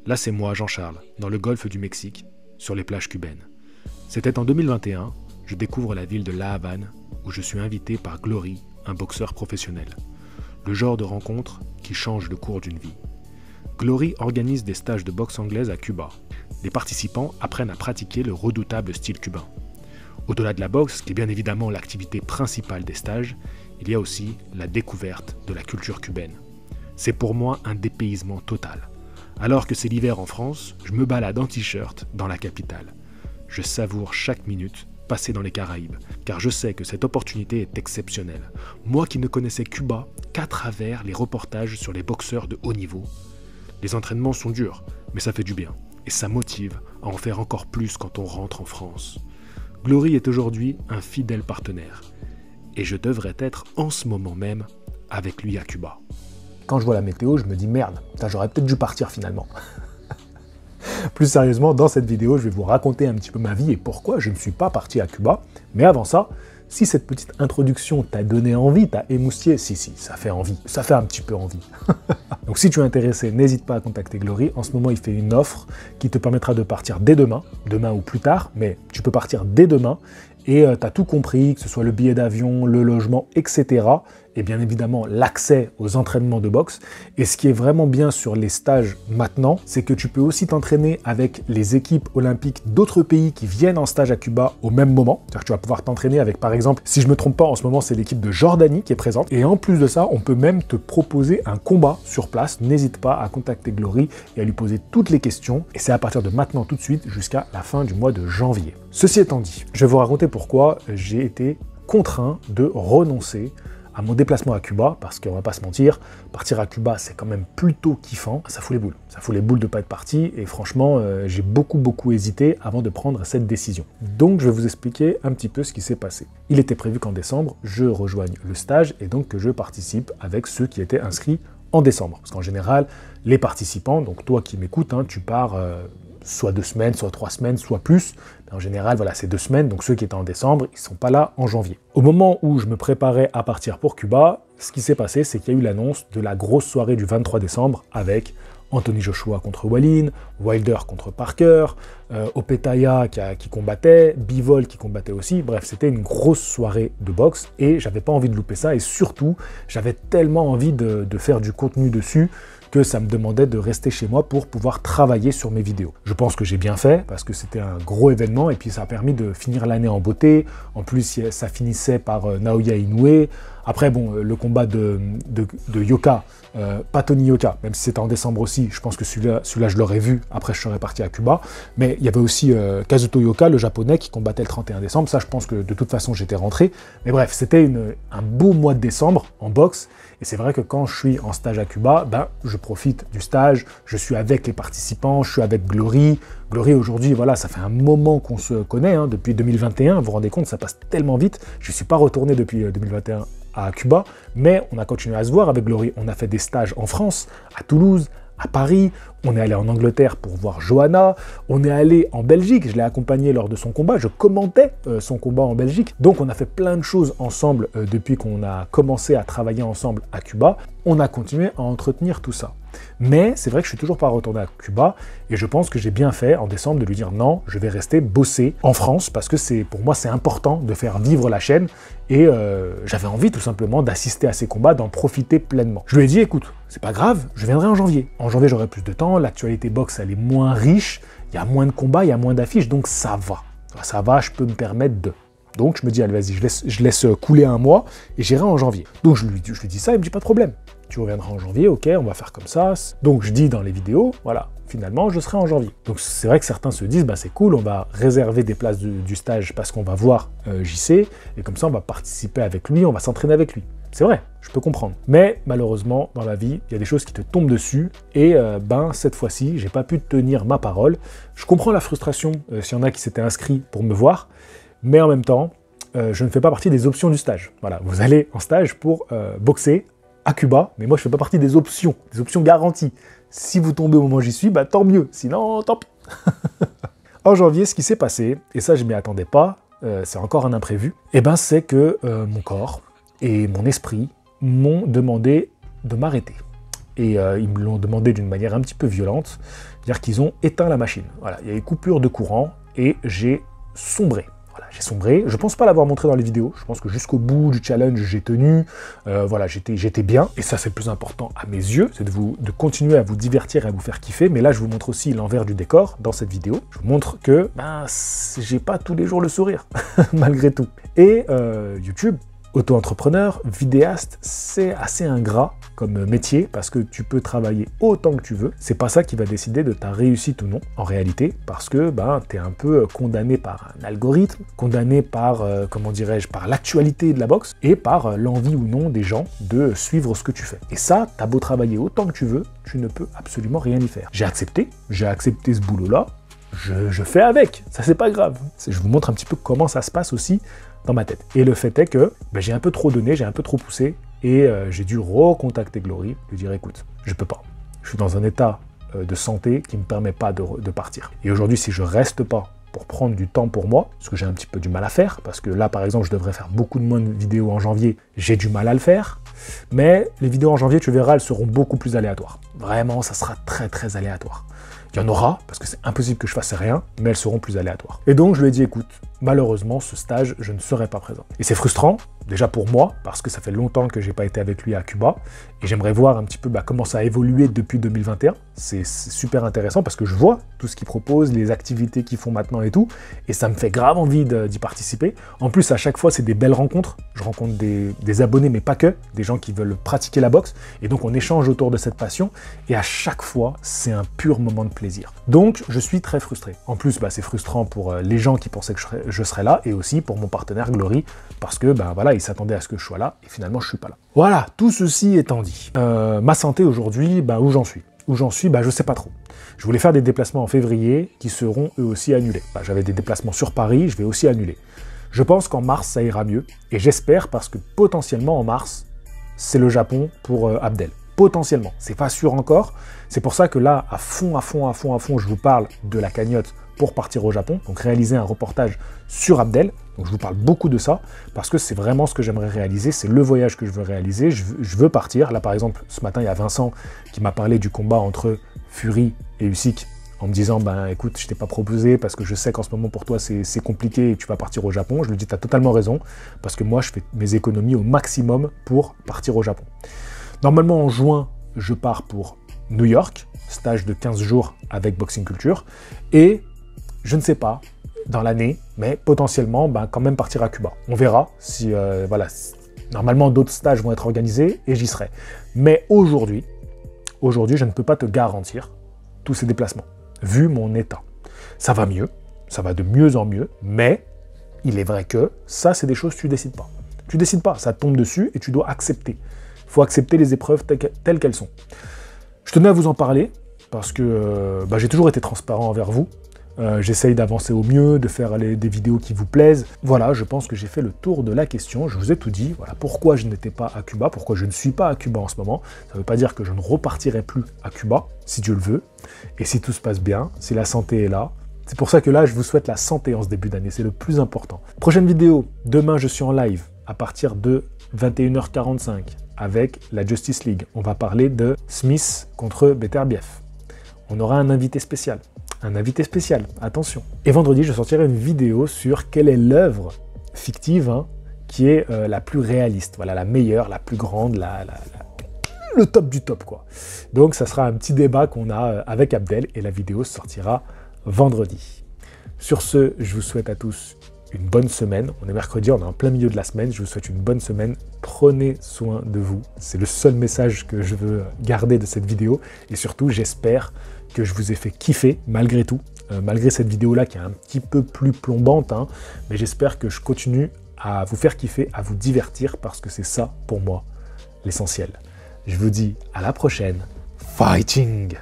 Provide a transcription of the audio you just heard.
Là, c'est moi, Jean-Charles, dans le golfe du Mexique, sur les plages cubaines. C'était en 2021, je découvre la ville de La Havane, où je suis invité par Glory, un boxeur professionnel. Le genre de rencontre qui change le cours d'une vie. Glory organise des stages de boxe anglaise à Cuba. Les participants apprennent à pratiquer le redoutable style cubain. Au-delà de la boxe, qui est bien évidemment l'activité principale des stages, il y a aussi la découverte de la culture cubaine. C'est pour moi un dépaysement total. Alors que c'est l'hiver en France, je me balade en t-shirt dans la capitale. Je savoure chaque minute passée dans les Caraïbes, car je sais que cette opportunité est exceptionnelle. Moi qui ne connaissais Cuba qu'à travers les reportages sur les boxeurs de haut niveau. Les entraînements sont durs, mais ça fait du bien, et ça motive à en faire encore plus quand on rentre en France. Glory est aujourd'hui un fidèle partenaire, et je devrais être en ce moment même avec lui à Cuba. Quand je vois la météo, je me dis merde, j'aurais peut-être dû partir finalement. Plus sérieusement, dans cette vidéo, je vais vous raconter un petit peu ma vie et pourquoi je ne suis pas parti à Cuba. Mais avant ça, si cette petite introduction t'a donné envie, t'a émoustillé, si, ça fait envie, ça fait un petit peu envie. Donc si tu es intéressé, n'hésite pas à contacter Glory. En ce moment, il fait une offre qui te permettra de partir dès demain ou plus tard, mais tu peux partir dès demain. Et tu as tout compris, que ce soit le billet d'avion, le logement, etc. Et bien évidemment, l'accès aux entraînements de boxe. Et ce qui est vraiment bien sur les stages maintenant, c'est que tu peux aussi t'entraîner avec les équipes olympiques d'autres pays qui viennent en stage à Cuba au même moment. C'est-à-dire que tu vas pouvoir t'entraîner avec, par exemple, si je ne me trompe pas, en ce moment, c'est l'équipe de Jordanie qui est présente. Et en plus de ça, on peut même te proposer un combat sur place. N'hésite pas à contacter Glory et à lui poser toutes les questions. Et c'est à partir de maintenant tout de suite jusqu'à la fin du mois de janvier. Ceci étant dit, je vais vous raconter pourquoi j'ai été contraint de renoncer à mon déplacement à Cuba, parce qu'on va pas se mentir, partir à Cuba c'est quand même plutôt kiffant, ça fout les boules. Ça fout les boules de pas être parti, et franchement j'ai beaucoup hésité avant de prendre cette décision. Donc je vais vous expliquer un petit peu ce qui s'est passé. Il était prévu qu'en décembre, je rejoigne le stage, et donc que je participe avec ceux qui étaient inscrits en décembre. Parce qu'en général, les participants, donc toi qui m'écoutes, tu pars soit 2 semaines, soit 3 semaines, soit plus. En général, voilà, c'est 2 semaines, donc ceux qui étaient en décembre, ils ne sont pas là en janvier. Au moment où je me préparais à partir pour Cuba, ce qui s'est passé, c'est qu'il y a eu l'annonce de la grosse soirée du 23 décembre avec Anthony Joshua contre Wallin, Wilder contre Parker, Opetaia qui combattait, Bivol qui combattait aussi. Bref, c'était une grosse soirée de boxe et j'avais pas envie de louper ça. Et surtout, j'avais tellement envie de faire du contenu dessus que ça me demandait de rester chez moi pour pouvoir travailler sur mes vidéos. Je pense que j'ai bien fait, parce que c'était un gros événement, et puis ça a permis de finir l'année en beauté. En plus, ça finissait par Naoya Inoue. Après, bon, le combat de Yoka, pas Tony Yoka, même si c'était en décembre aussi, je pense que celui-là, je l'aurais vu, après je serais parti à Cuba. Mais il y avait aussi Kazuto Yoka, le japonais, qui combattait le 31 décembre. Ça, je pense que de toute façon, j'étais rentré. Mais bref, c'était un beau mois de décembre en boxe. Et c'est vrai que quand je suis en stage à Cuba, je profite du stage, je suis avec les participants, je suis avec Glory. Glory, aujourd'hui, voilà, ça fait un moment qu'on se connaît, depuis 2021, vous vous rendez compte, ça passe tellement vite. Je ne suis pas retourné depuis 2021 à Cuba, mais on a continué à se voir avec Glory. On a fait des stages en France, à Toulouse, à Paris, on est allé en Angleterre pour voir Johanna, on est allé en Belgique, je l'ai accompagné lors de son combat, je commentais son combat en Belgique. Donc on a fait plein de choses ensemble depuis qu'on a commencé à travailler ensemble à Cuba. On a continué à entretenir tout ça. Mais c'est vrai que je suis toujours pas retourné à Cuba et je pense que j'ai bien fait en décembre de lui dire non, je vais rester bosser en France parce que pour moi c'est important de faire vivre la chaîne et j'avais envie tout simplement d'assister à ces combats, d'en profiter pleinement. Je lui ai dit écoute, c'est pas grave, je viendrai en janvier. En janvier j'aurai plus de temps, l'actualité boxe elle est moins riche, il y a moins de combats, il y a moins d'affiches, donc ça va. Ça va, je peux me permettre de. Donc je me dis allez vas-y, je laisse couler un mois et j'irai en janvier. Donc je lui dis ça, il me dit pas de problème. Tu reviendras en janvier, ok, on va faire comme ça. Donc je dis dans les vidéos, voilà, finalement je serai en janvier. Donc c'est vrai que certains se disent, c'est cool, on va réserver des places du stage parce qu'on va voir JC, et comme ça on va participer avec lui, on va s'entraîner avec lui. C'est vrai, je peux comprendre. Mais malheureusement, dans la vie, il y a des choses qui te tombent dessus, et cette fois-ci, j'ai pas pu tenir ma parole. Je comprends la frustration s'il y en a qui s'étaient inscrits pour me voir, mais en même temps, je ne fais pas partie des options du stage. Voilà, vous allez en stage pour boxer à Cuba, mais moi je fais pas partie des options garanties. Si vous tombez au moment où j'y suis, tant mieux, sinon tant pis. En janvier, ce qui s'est passé, et ça je m'y attendais pas, c'est encore un imprévu, c'est que mon corps et mon esprit m'ont demandé de m'arrêter. et ils me l'ont demandé d'une manière un petit peu violente, c'est-à-dire qu'ils ont éteint la machine. Voilà, il y a eu coupure de courant et j'ai sombré. Voilà, j'ai sombré. Je pense pas l'avoir montré dans les vidéos. Je pense que jusqu'au bout du challenge, j'ai tenu. Voilà, j'étais bien. Et ça, c'est le plus important à mes yeux, c'est de continuer à vous divertir et à vous faire kiffer. Mais là, je vous montre aussi l'envers du décor dans cette vidéo. Je vous montre que j'ai pas tous les jours le sourire, malgré tout. Et YouTube, auto-entrepreneur, vidéaste, c'est assez ingrat comme métier parce que tu peux travailler autant que tu veux. C'est pas ça qui va décider de ta réussite ou non, en réalité, parce que tu es un peu condamné par un algorithme, condamné par, comment dirais-je, par l'actualité de la boxe et par l'envie ou non des gens de suivre ce que tu fais. Et ça, t'as beau travailler autant que tu veux, tu ne peux absolument rien y faire. J'ai accepté ce boulot-là, je fais avec, ça c'est pas grave. Je vous montre un petit peu comment ça se passe aussi dans ma tête. Et le fait est que j'ai un peu trop donné, j'ai un peu trop poussé, et j'ai dû recontacter Glory, lui dire écoute, je peux pas. Je suis dans un état de santé qui ne me permet pas de partir. Et aujourd'hui, si je reste pas pour prendre du temps pour moi, ce que j'ai un petit peu du mal à faire, parce que là, par exemple, je devrais faire beaucoup de moins de vidéos en janvier, j'ai du mal à le faire, mais les vidéos en janvier, tu verras, elles seront beaucoup plus aléatoires. Vraiment, ça sera très, très aléatoire. Il y en aura, parce que c'est impossible que je fasse rien, mais elles seront plus aléatoires. Et donc, je lui ai dit, écoute, malheureusement, ce stage, je ne serai pas présent. Et c'est frustrant, déjà pour moi, parce que ça fait longtemps que j'ai pas été avec lui à Cuba, et j'aimerais voir un petit peu comment ça a évolué depuis 2021. C'est super intéressant, parce que je vois tout ce qu'ils proposent, les activités qu'ils font maintenant et tout, et ça me fait grave envie d'y participer. En plus, à chaque fois, c'est des belles rencontres. Je rencontre des abonnés, mais pas que, des gens qui veulent pratiquer la boxe, et donc on échange autour de cette passion, et à chaque fois, c'est un pur moment de plaisir. Donc, je suis très frustré. En plus, c'est frustrant pour les gens qui pensaient que je serais là, et aussi pour mon partenaire Glory, parce que voilà, il s'attendait à ce que je sois là, et finalement, je suis pas là. Voilà, tout ceci étant dit, ma santé aujourd'hui, où j'en suis? Où j'en suis, je sais pas trop. Je voulais faire des déplacements en février qui seront eux aussi annulés. J'avais des déplacements sur Paris, je vais aussi annuler. Je pense qu'en mars, ça ira mieux, et j'espère parce que potentiellement en mars, c'est le Japon pour Abdel. Potentiellement, c'est pas sûr encore. C'est pour ça que là, à fond, je vous parle de la cagnotte pour partir au Japon, donc réaliser un reportage sur Abdel. Donc je vous parle beaucoup de ça, parce que c'est vraiment ce que j'aimerais réaliser, c'est le voyage que je veux réaliser, je veux partir. Là par exemple, ce matin, il y a Vincent qui m'a parlé du combat entre Fury et Usyk, en me disant, écoute, je t'ai pas proposé, parce que je sais qu'en ce moment pour toi c'est compliqué et tu vas partir au Japon. Je lui dis, tu as totalement raison, parce que moi je fais mes économies au maximum pour partir au Japon. Normalement en juin, je pars pour New York, stage de 15 jours avec Boxing Culture, et je ne sais pas, dans l'année, mais potentiellement, quand même partir à Cuba. On verra si, normalement d'autres stages vont être organisés et j'y serai. Mais aujourd'hui, je ne peux pas te garantir tous ces déplacements, vu mon état. Ça va mieux, ça va de mieux en mieux, mais il est vrai que ça, c'est des choses que tu décides pas. Tu décides pas, ça tombe dessus et tu dois accepter. Il faut accepter les épreuves telles qu'elles sont. Je tenais à vous en parler parce que j'ai toujours été transparent envers vous. J'essaye d'avancer au mieux, de faire des vidéos qui vous plaisent. Voilà, je pense que j'ai fait le tour de la question. Je vous ai tout dit. Voilà pourquoi je n'étais pas à Cuba, pourquoi je ne suis pas à Cuba en ce moment. Ça ne veut pas dire que je ne repartirai plus à Cuba, si Dieu le veut. Et si tout se passe bien, si la santé est là. C'est pour ça que là, je vous souhaite la santé en ce début d'année. C'est le plus important. Prochaine vidéo. Demain, je suis en live à partir de 21h45 avec la Justice League. On va parler de Smith contre Beterbiev. On aura un invité spécial. Un invité spécial, attention. Et vendredi, je sortirai une vidéo sur quelle est l'œuvre fictive qui est la plus réaliste. Voilà, la meilleure, la plus grande, le top du top, quoi. Donc, ça sera un petit débat qu'on a avec Abdel et la vidéo sortira vendredi. Sur ce, je vous souhaite à tous une bonne semaine. On est mercredi, on est en plein milieu de la semaine. Je vous souhaite une bonne semaine. Prenez soin de vous. C'est le seul message que je veux garder de cette vidéo. Et surtout, j'espère que je vous ai fait kiffer malgré tout. Malgré cette vidéo-là qui est un petit peu plus plombante. Mais j'espère que je continue à vous faire kiffer, à vous divertir. Parce que c'est ça, pour moi, l'essentiel. Je vous dis à la prochaine. Fighting!